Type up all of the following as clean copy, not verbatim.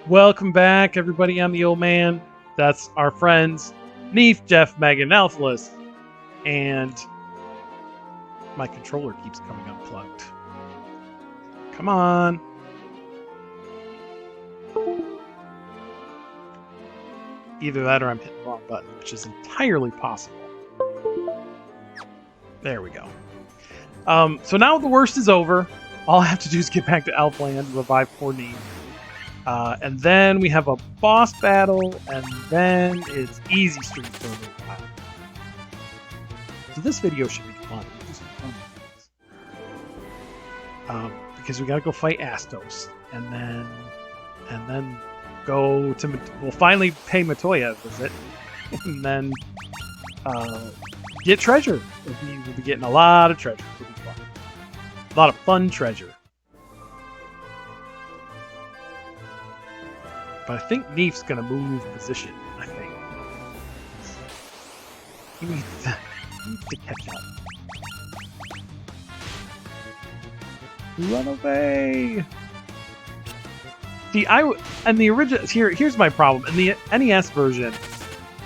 Welcome back, everybody. I'm the old man. That's our friends, Neef, Jeff, Megan, Alphalus, and my controller keeps coming unplugged. Come on. Either that or I'm hitting the wrong button, which is entirely possible. There we go. So now the worst is over. All I have to do is get back to Elfland, revive poor Neef. And then we have a boss battle, and then it's easy street for a little while. So this video should be fun. Because we gotta go fight Astos, and then go to we'll finally pay Matoya a visit, and then get treasure. We'll be getting a lot of treasure. It'll be fun. A lot of fun treasure. But I think Neef's gonna move position, I think. He needs to catch up. Run away! See, and the original here's my problem. In the NES version,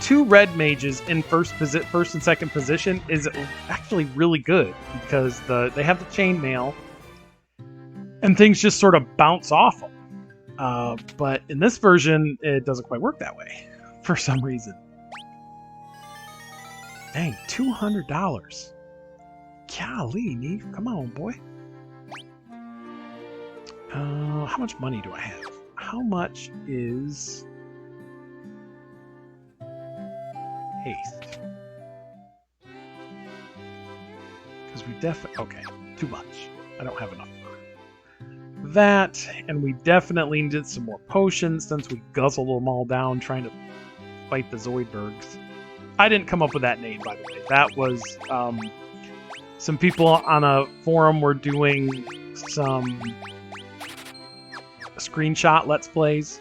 2 red mages in first and second position is actually really good because they have the chainmail and things just sort of bounce off them. But in this version, it doesn't quite work that way for some reason. Dang, $200. Golly, Neef, come on, boy. How much money do I have? How much is haste? Because we okay, too much. I don't have enough. That, and we definitely needed some more potions since we guzzled them all down trying to fight the Zoidbergs. I didn't come up with that name, by the way. That was some people on a forum were doing some screenshot Let's Plays,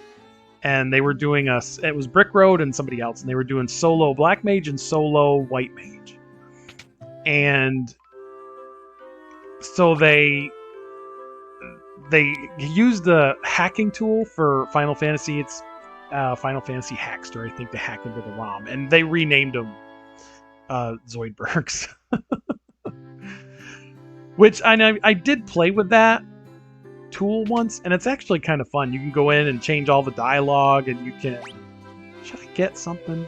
and they were doing it was Brick Road and somebody else, and they were doing solo Black Mage and solo White Mage. And so they used the hacking tool for Final Fantasy. It's Final Fantasy Hackster, I think, to hack into the ROM, and they renamed them Zoidbergs. Which I did play with that tool once, and it's actually kind of fun. You can go in and change all the dialogue, and you can... Should I get something?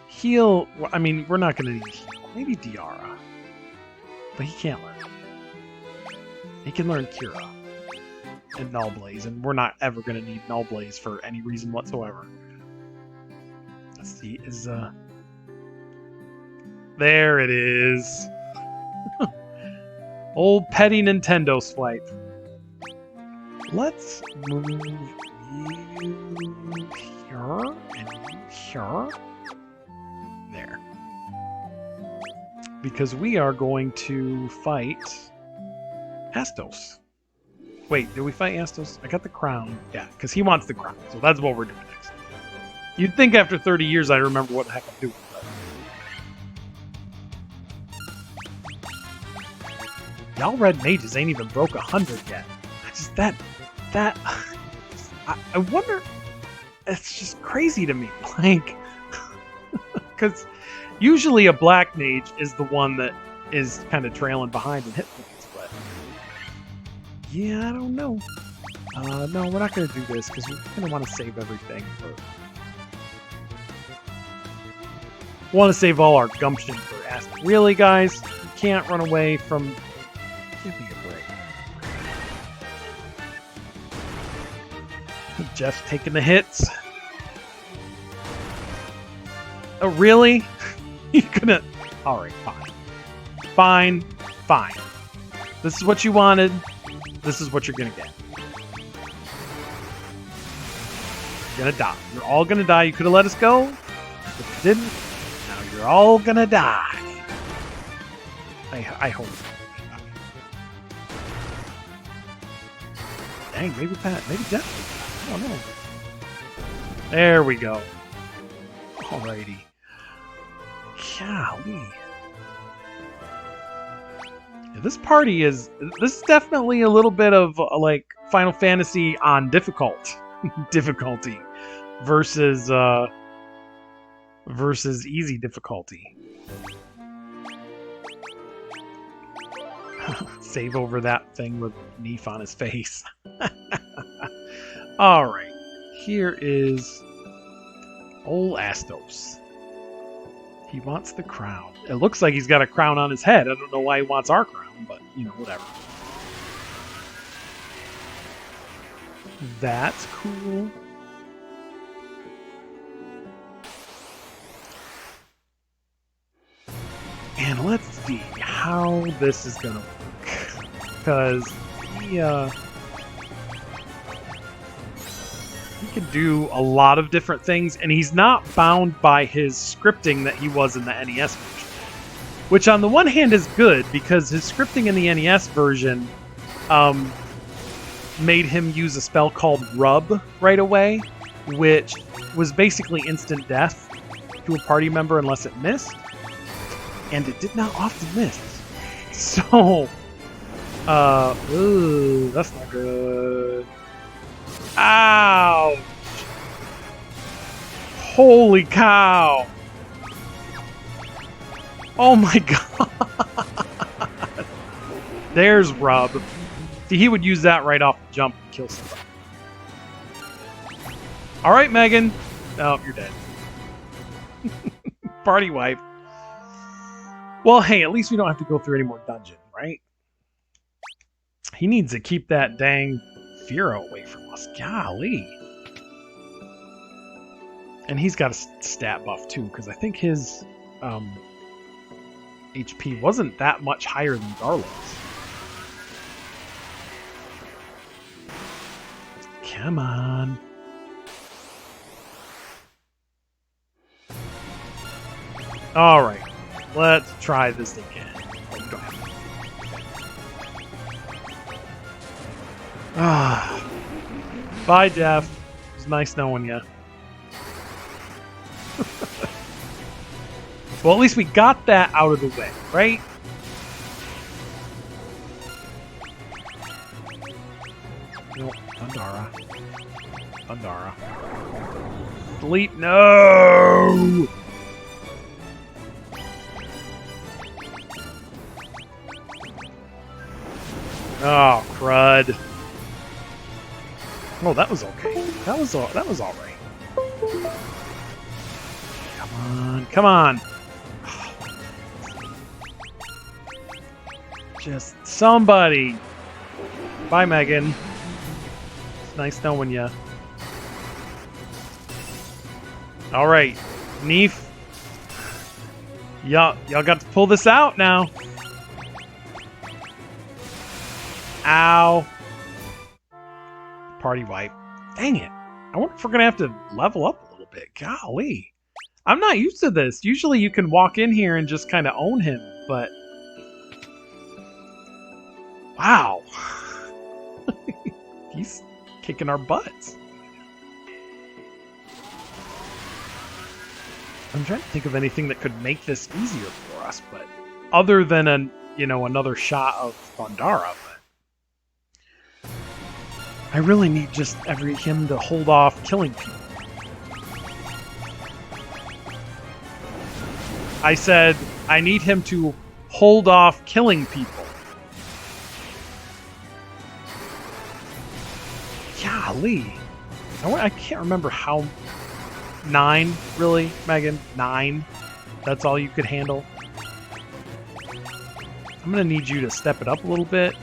Heal, I mean, we're not going to need heal. Maybe Diara. But he can't learn. He can learn Kira and Null Blaze, and we're not ever going to need Null Blaze for any reason whatsoever. Let's see, there it is. Old petty Nintendo swipe. Let's move you here and you here. There. Because we are going to fight Astos. Wait, did we fight Astos? I got the crown. Yeah, because he wants the crown. So that's what we're doing next. You'd think after 30 years I'd remember what the heck I'm doing. But... Y'all red mages ain't even broke 100 yet. I wonder... It's just crazy to me. Like... Because usually a black mage is the one that is kind of trailing behind in hit points, but yeah, I don't know. No, we're not going to do this because we're going to want to save everything for... We want to save all our gumption for Aston. Really, guys? You can't run away from... Give me a break. Jeff's taking the hits. Oh, really? You couldn't... Alright, fine. Fine. This is what you wanted. This is what you're gonna get. You're gonna die. You're all gonna die. You could have let us go, but you didn't. Now you're all gonna die. I hope. Dang, maybe Pat. Maybe Jeff. I don't know. There we go. Alrighty. Golly. Yeah, this is definitely a little bit of like Final Fantasy on difficulty versus easy difficulty. Save over that thing with Neef on his face. Alright, here is old Astos. He wants the crown. It looks like he's got a crown on his head. I don't know why he wants our crown, but, you know, whatever. That's cool. And let's see how this is gonna work. Because he can do a lot of different things, and he's not bound by his scripting that he was in the NES version. Which on the one hand is good, because his scripting in the NES version made him use a spell called Rub right away, which was basically instant death to a party member unless it missed. And it did not often miss. So, ooh, that's not good. Ouch! Holy cow! Oh my god! There's Rub. See, he would use that right off the jump and kill somebody. Alright, Megan. Oh, you're dead. Party wipe. Well, hey, at least we don't have to go through any more dungeon, right? He needs to keep that dang Firo away from us. Golly. And he's got a stat buff, too, because I think his HP wasn't that much higher than Garlo's. Come on. Alright. Let's try this again. Oh, you don't have to. Ah. Bye, Jeff. It was nice knowing you. Well, at least we got that out of the way, right? No, Thundara. Thundara. Sleep. No! Oh, crud. Oh, that was okay. That was all right. Come on, come on. Just somebody. Bye, Megan. It's nice knowing ya. All right, Neef. Y'all got to pull this out now. Ow. Party wipe. Dang it. I wonder if we're going to have to level up a little bit. Golly. I'm not used to this. Usually you can walk in here and just kind of own him, but... Wow. He's kicking our butts. I'm trying to think of anything that could make this easier for us, but other than another shot of Thundara, but I really need just him to hold off killing people. I said I need him to hold off killing people. Golly. I can't remember how... 9, really, Megan? 9? That's all you could handle? I'm going to need you to step it up a little bit,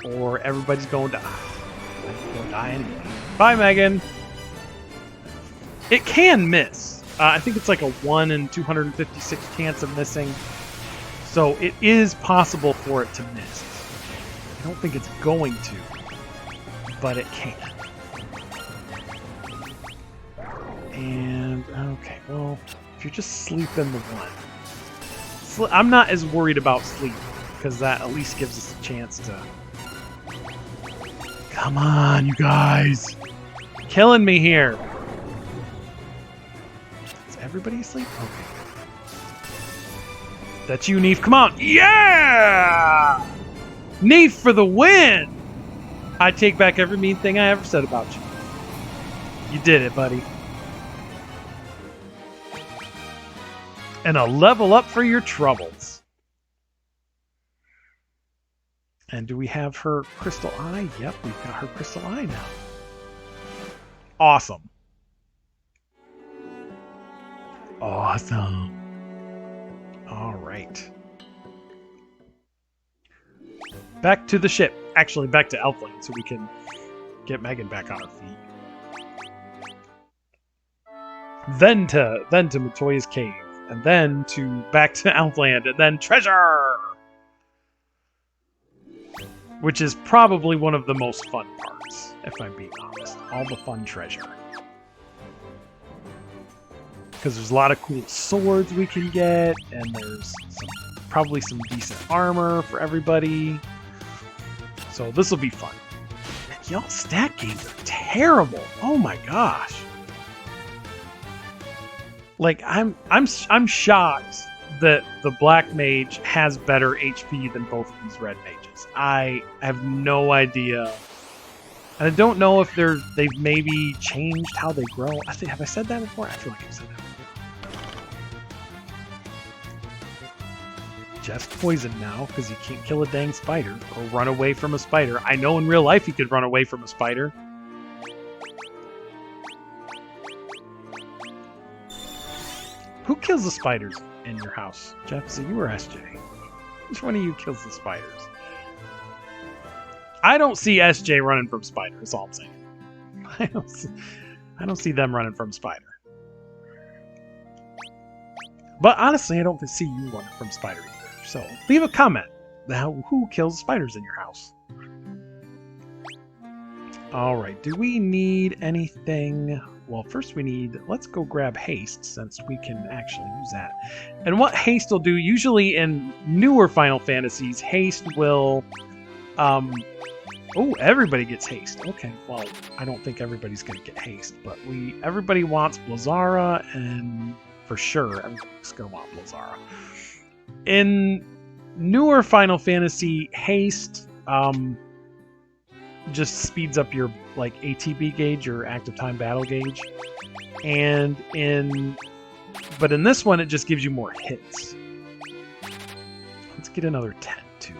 or everybody's going to... die anyway. Bye, Megan! It can miss. I think it's like a 1 in 256 chance of missing. So it is possible for it to miss. I don't think it's going to, but it can. And, okay, well, if you're just sleeping the 1. I'm not as worried about sleep, because that at least gives us a chance to... Come on, you guys! Killing me here! Is everybody asleep? Okay. That's you, Neef. Come on! Yeah! Neef for the win! I take back every mean thing I ever said about you. You did it, buddy. And a level up for your troubles. And do we have her crystal eye? Yep, we've got her crystal eye now. Awesome. Awesome. All right. Back to the ship. Actually, back to Elfland so we can get Megan back on her feet. Then to Matoya's cave. And then back to Elfland. And then treasure! Which is probably one of the most fun parts, if I'm being honest. All the fun treasure. Because there's a lot of cool swords we can get, and there's probably some decent armor for everybody. So this will be fun. And y'all stat games are terrible. Oh my gosh. Like I'm shocked that the black mage has better HP than both of these red mages. I have no idea. And I don't know if they've maybe changed how they grow. Have I said that before? I feel like I've said that before. Jeff's poisoned now because he can't kill a dang spider or run away from a spider. I know in real life he could run away from a spider. Who kills the spiders in your house? Jeff, is it you or SJ? Which one of you kills the spiders? I don't see SJ running from spiders, is all I'm saying. I don't see them running from spider. But honestly, I don't see you running from spider either. So leave a comment. Who kills spiders in your house? Alright, do we need anything? Well, first let's go grab haste, since we can actually use that. And what haste will do, usually in newer Final Fantasies, haste will... oh, everybody gets haste. Okay, well, I don't think everybody's going to get haste, but everybody wants Blazara, and for sure, everybody's going to want Blazara. In newer Final Fantasy, haste just speeds up your ATB gauge, your active time battle gauge, but in this one it just gives you more hits. Let's get another 10 too,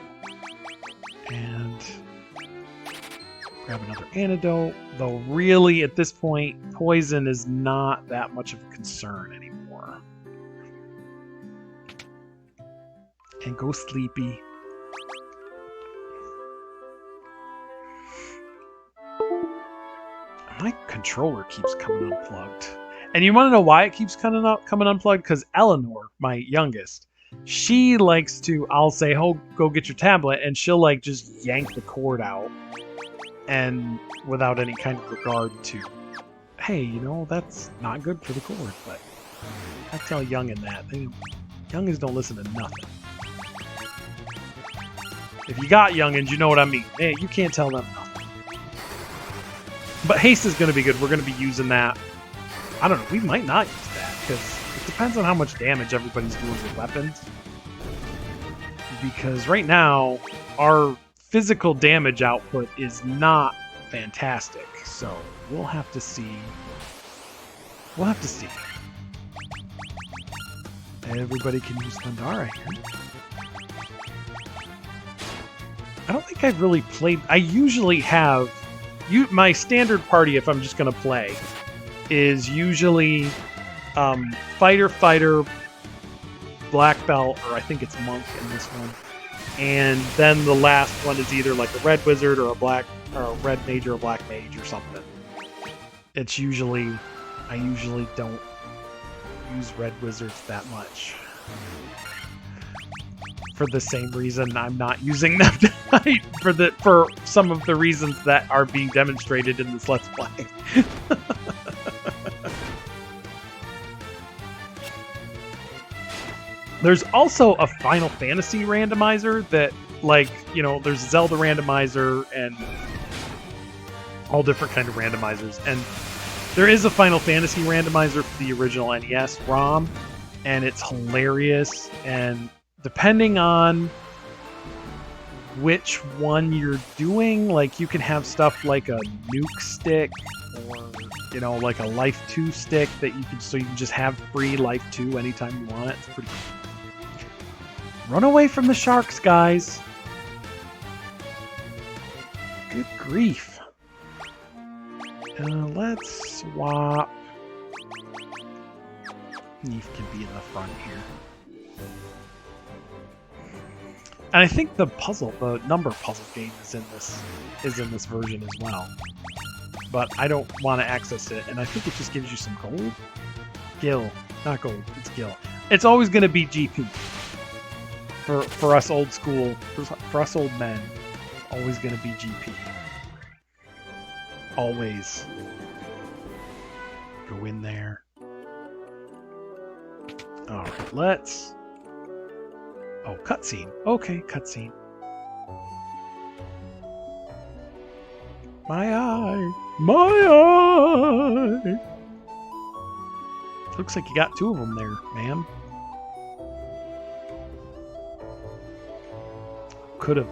and grab another antidote. Though really at this point, poison is not that much of a concern anymore. And go sleepy. My controller keeps coming unplugged. And you want to know why it keeps coming unplugged? Because Eleanor, my youngest, she likes to, I'll say, oh, go get your tablet, and she'll just yank the cord out. And without any kind of regard to, hey, that's not good for the cord. But I tell youngin that. Youngins don't listen to nothing. If you got youngins, you know what I mean. Hey, you can't tell them nothing. But haste is going to be good. We're going to be using that. I don't know. We might not use that because it depends on how much damage everybody's doing with weapons. Because right now, our physical damage output is not fantastic. So we'll have to see. We'll have to see. Everybody can use Thundara here. I don't think I've really played... I usually have... my standard party, if I'm just going to play, is usually fighter, black belt, or I think it's monk in this one. And then the last one is either like a red wizard or a red mage or a black mage or something. It's usually... I usually don't use red wizards that much. For the same reason I'm not using them tonight, for some of the reasons that are being demonstrated in this Let's Play. There's also a Final Fantasy randomizer that, there's Zelda randomizer and all different kind of randomizers. And there is a Final Fantasy randomizer for the original NES ROM, and it's hilarious. And depending on which one you're doing. Like, you can have stuff like a nuke stick, or, you know, like a life 2 stick that you can, so you can just have free life 2 anytime you want. It's pretty cool. Run away from the sharks, guys. Good grief. Let's swap. Neef can be in the front here. And I think the number puzzle game is in this version as well. But I don't want to access it, and I think it just gives you some gold. Gil, not gold, it's Gil. It's always going to be GP. For us old school, for us old men, always going to be GP. Always. Go in there. Alright, let's... Oh, cutscene. Okay, cutscene. My eye! My eye! Looks like you got 2 of them there, ma'am.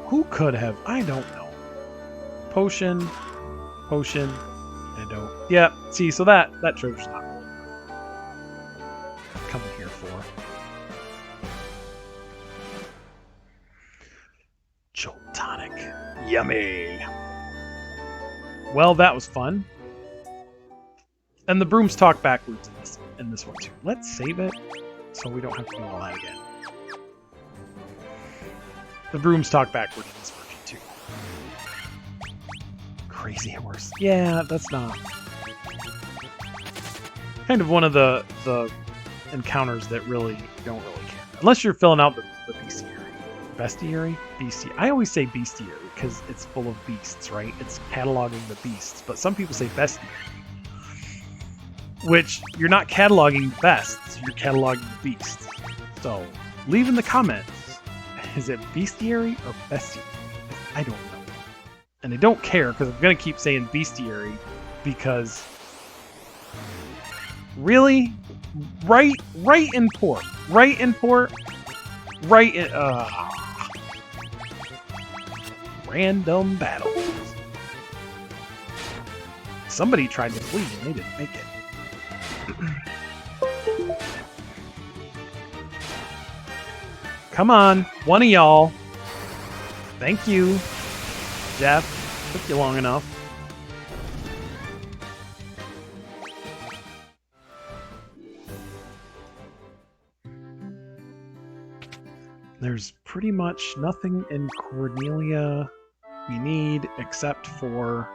Who could have? I don't know. Potion. Potion. I don't. Yeah, see, so that treasure's not really coming here for. Jolt tonic. Yummy. Well, that was fun. And the brooms talk backwards in this one too. Let's save it so we don't have to do all that again. The brooms talk backwards in this version too. Crazy horse. Yeah, that's not kind of one of the encounters that really don't really care. Unless you're filling out the bestiary. Bestiary? Bestiary. I always say bestiary because it's full of beasts, right? It's cataloging the beasts. But some people say bestiary. Which, you're not cataloging beasts, you're cataloging beasts. So, leave in the comments. Is it bestiary or bestiary? I don't know. And I don't care because I'm going to keep saying bestiary because... Really? Right in port. Right in port. Right in... Random battles. Somebody tried to flee and they didn't make it. Come on, one of y'all. Thank you, Jeff. Took you long enough. There's pretty much nothing in Cornelia we need except for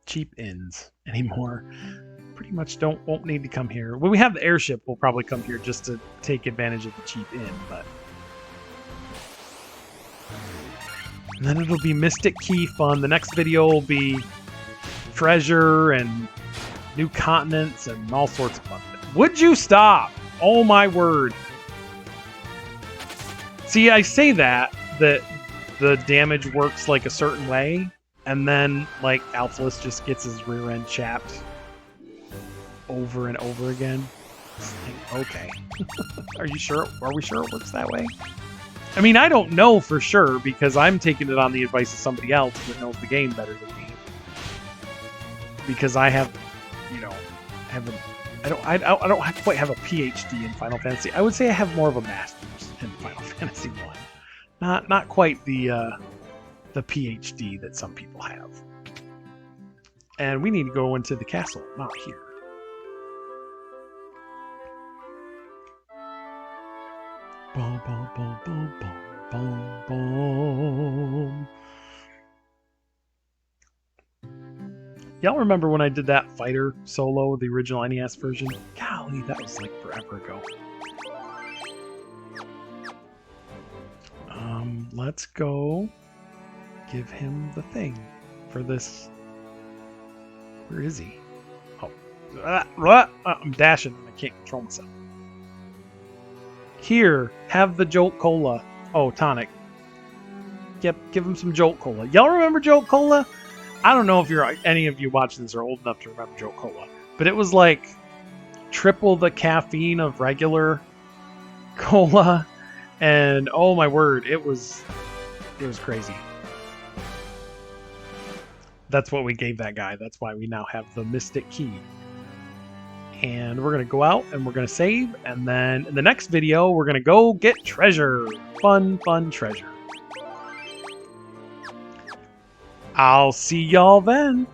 cheap inns anymore. Pretty much won't need to come here. When we have the airship, we'll probably come here just to take advantage of the cheap inn, but... And then it'll be Mystic Key fun. The next video will be treasure and new continents and all sorts of fun. Would you stop? Oh my word. See, I say that the damage works like a certain way, and then, like, Alphalus just gets his rear end chapped over and over again. Like, okay. Are you sure? Are we sure it works that way? I mean, I don't know for sure because I'm taking it on the advice of somebody else that knows the game better than me. Because I have, you know, I don't quite have a PhD in Final Fantasy. I would say I have more of a master's in Final Fantasy 1. Not quite the PhD that some people have. And we need to go into the castle, not here. Boom, boom, boom, boom, boom, boom, boom. Y'all remember when I did that fighter solo, the original NES version? Golly, that was like forever ago. Let's go give him the thing for this. Where is he? Oh, I'm dashing and I can't control myself. Here, have the Jolt Cola. Oh, tonic. Yep, give him some Jolt Cola. Y'all remember Jolt Cola? I don't know if any of you watching this are old enough to remember Jolt Cola, but it was like triple the caffeine of regular cola, and oh my word, it was crazy. That's what we gave that guy. That's why we now have the Mystic Key. And we're going to go out and we're going to save. And then in the next video, we're going to go get treasure. Fun, fun treasure. I'll see y'all then.